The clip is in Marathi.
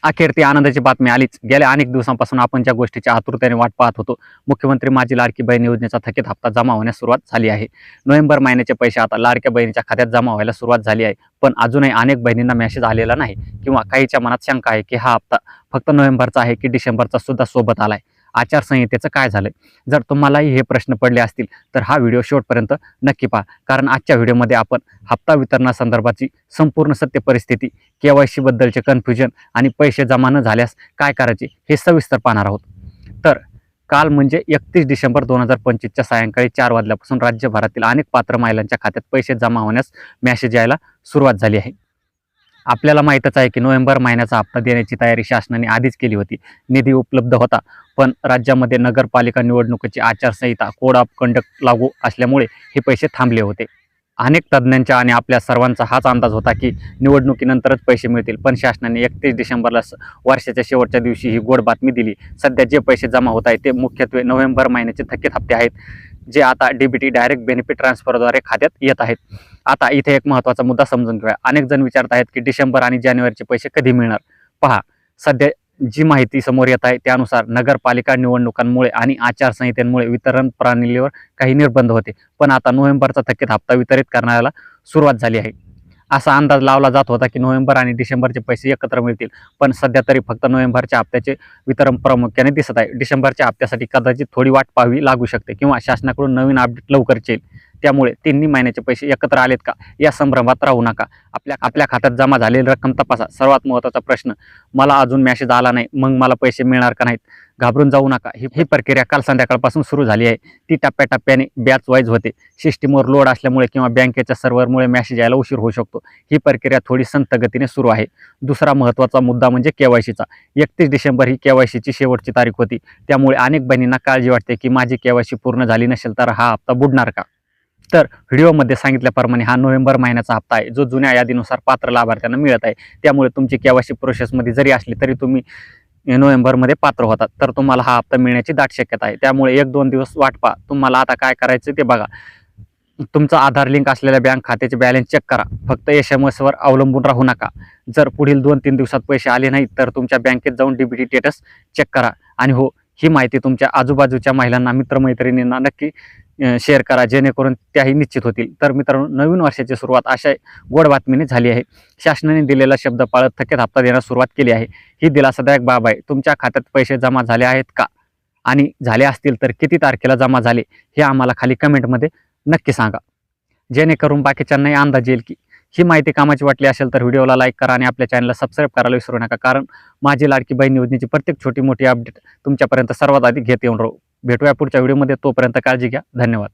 अखेर ती आनंदाची बातमी आलीच। गेल्या अनेक दिवसांपासून आपण ज्या गोष्टीची आतुरतेने वाट पाहत होतो, मुख्यमंत्री माझी लाडकी बहीण योजनेचा थकीत हप्ता जमा होण्यास सुरुवात झाली आहे। नोव्हेंबर महिन्याचे पैसे आता लाडक्या बहिणीच्या खात्यात जमा व्हायला सुरुवात झाली आहे। पण अजूनही अनेक बहिणींना मेसेज आलेला नाही किंवा काहीच्या मनात शंका आहे की हा हप्ता फक्त नोव्हेंबरचा आहे की डिसेंबरचा सुद्धा सोबत आलाय। आचारसंहितेचं काय झालंय? जर तुम्हालाही हे प्रश्न पडले असतील तर हा व्हिडिओ शेवटपर्यंत नक्की पहा, कारण आजच्या व्हिडिओमध्ये आपण हप्ता वितरणासंदर्भाची संपूर्ण सत्य परिस्थिती, KYC बद्दलचे कन्फ्युजन आणि पैसे जमा न झाल्यास काय करायचे हे सविस्तर पाहणार आहोत। तर काल म्हणजे 31 डिसेंबर 2025च्या सायंकाळी 4 वाजल्यापासून राज्यभरातील अनेक पात्र महिलांच्या खात्यात पैसे जमा होण्यास मेसेज यायला सुरुवात झाली आहे। आपल्याला माहीतच आहे की नोव्हेंबर महिन्याचा हप्ता देण्याची तयारी शासनाने आधीच केली होती। निधी उपलब्ध होता, पण राज्यामध्ये नगरपालिका निवडणुकीची आचारसंहिता, कोड ऑफ कंडक्ट लागू असल्यामुळे हे पैसे थांबले होते। अनेक तज्ज्ञांचा आणि आपल्या सर्वांचा हाच अंदाज होता की निवडणुकीनंतरच पैसे मिळतील, पण शासनाने 31 डिसेंबरला वर्षाच्या शेवटच्या दिवशी ही गोड बातमी दिली। सध्या जे पैसे जमा होत आहेत ते मुख्यत्वे नोव्हेंबर महिन्याचे थकीत हप्ते आहेत, जे आता DBT डायरेक्ट बेनिफिट ट्रान्सफरद्वारे खात्यात येत आहेत। आता इथे एक महत्त्वाचा मुद्दा समजून घ्या। अनेक जण विचारत आहेत की डिसेंबर आणि जानेवारीचे पैसे कधी मिळणार? पहा, सध्या जी माहिती समोर येत आहे त्यानुसार नगरपालिका निवडणुकांमुळे आणि आचारसंहितेमुळे वितरण प्रणालीवर काही निर्बंध होते, पण आता नोव्हेंबरचा थकीत हप्ता वितरित करण्याला सुरुवात झाली आहे। असा अंदाज लावला जात होता की नोव्हेंबर आणि डिसेंबरचे पैसे एकत्र मिळतील, पण सध्या तरी फक्त नोव्हेंबरच्या हप्त्याचे वितरण प्रामुख्याने दिसत आहे। डिसेंबरच्या हप्त्यासाठी कदाचित थोडी वाट पाहावी लागू शकते किंवा शासनाकडून नवीन अपडेट लवकरच येईल। त्यामुळे तिन्ही महिन्याचे पैसे एकत्र आलेत का या संभ्रमात राहू नका। आपल्या खात्यात जमा झालेली रक्कम तपासा। सर्वात महत्त्वाचा प्रश्न, मला अजून मेसेज आला नाही, मग मला पैसे मिळणार का नाहीत? घाबरून जाऊ नका। ही प्रक्रिया काल संध्याकाळपासून सुरू झाली आहे। ती टप्प्याटप्प्याने बॅच वाईज होते। सिस्टीमवर लोड असल्यामुळे किंवा बँकेच्या सर्व्हरमुळे मेसेज यायला उशीर होऊ शकतो। ही प्रक्रिया थोडी संथ गतीने सुरू आहे। दुसरा महत्त्वाचा मुद्दा म्हणजे KYCचा। 31 डिसेंबर ही KYCची शेवटची तारीख होती, त्यामुळे अनेक बहिणींना काळजी वाटते की माझी KYC पूर्ण झाली नसेल तर हा हप्ता बुडणार का? तर व्हिडिओमध्ये सांगितल्याप्रमाणे हा नोव्हेंबर महिन्याचा हप्ता आहे, जो जुन्या यादीनुसार पात्र लाभार्थ्यांना मिळत आहे। त्यामुळे तुमची KYC प्रोसेसमध्ये जरी असली तरी तुम्ही नोव्हेंबरमध्ये पात्र होतात, तर तुम्हाला हा हप्ता मिळण्याची दाट शक्यता आहे। त्यामुळे 1-2 दिवस वाट पहा। तुम्हाला आता काय करायचं ते बघा। तुमचा आधार लिंक असलेल्या बँक खात्याचे बॅलन्स चेक करा। फक्त SMS वर अवलंबून राहू नका। जर पुढील 2-3 दिवसात पैसे आले नाहीत तर तुमच्या बँकेत जाऊन DBT स्टेटस चेक करा। आणि हो, ही माहिती तुमच्या आजूबाजूच्या महिलांना, मित्रमैत्रिणींना नक्की शेअर करा, जेणेकरून त्याही निश्चित होतील। तर मित्रांनो, नवीन वर्षाची सुरुवात अशा गोड बातमीने झाली आहे। शासनाने दिलेला शब्द पाळत थकीत हप्ता देण्यास सुरुवात केली आहे। ही दिलासादायक बाब आहे। तुमच्या खात्यात पैसे जमा झाले आहेत का? आणि झाले असतील तर किती तारखेला जमा झाले हे आम्हाला खाली कमेंटमध्ये नक्की सांगा, जेणेकरून बाकीच्यांनाही अंदाज येईल की ही माहिती कामाची वाटली असेल तर व्हिडिओला लाईक करा आणि आपल्या चॅनलला सबस्क्राईब करायला विसरू नका, कारण माझी लाडकी बहीण योजनेची प्रत्येक छोटी मोठी अपडेट तुमच्यापर्यंत सर्वात आधी घेत येऊन राहू। भेटूया पुढच्या व्हिडिओमध्ये। तोपर्यंत काळजी घ्या। धन्यवाद।